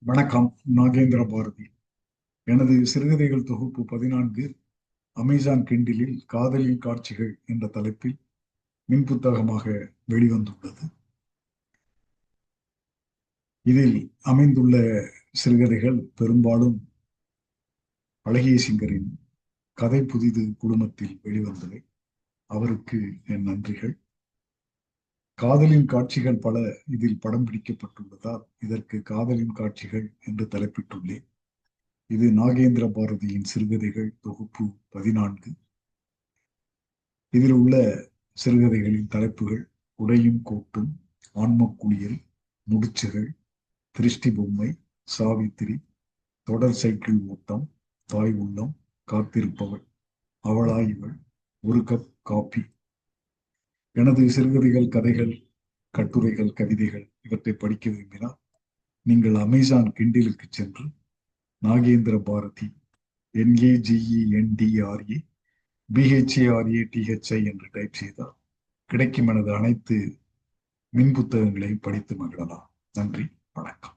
வணக்கம். நாகேந்திர பாரதி. எனது சிறுகதைகள் தொகுப்பு 14 அமேசான் கிண்டிலில் காதலின் காட்சிகள் என்ற தலைப்பில் மின்புத்தகமாக வெளிவந்துள்ளது. இதில் அமைந்துள்ள சிறுகதைகள் பெரும்பாலும் அழகிய சிங்கரின் கதை புதிது குழுமத்தில் வெளிவந்தவை. அவருக்கு என் நன்றிகள். காதலின் காட்சிகள் பல இதில் படம் பிடிக்கப்பட்டுள்ளதால் இதற்கு காதலின் காட்சிகள் என்று தலைப்பிட்டுள்ளேன். இது நாகேந்திர பாரதியின் சிறுகதைகள் தொகுப்பு 14. இதில் உள்ள சிறுகதைகளின் தலைப்புகள் உடையும் கோட்டும், ஆன்மக்குளியல், முடிச்சுகள், திருஷ்டி பொம்மை, சாவித்திரி, தொடர் சைக்கிள் ஓட்டம், தாய் உள்ளம், காத்திருப்பவள், அவளா இவள், ஒரு கப் காபி. எனது சிறுகதைகள், கதைகள், கட்டுரைகள், கவிதைகள் இவற்றை படிக்க விரும்பினால் நீங்கள் அமேசான் கிண்டிலுக்கு சென்று நாகேந்திர பாரதி NAGENDRA BHARATHI என்று டைப் செய்தால் கிடைக்கும் எனது அனைத்து மின் புத்தகங்களையும் படித்து மகிழலாம். நன்றி, வணக்கம்.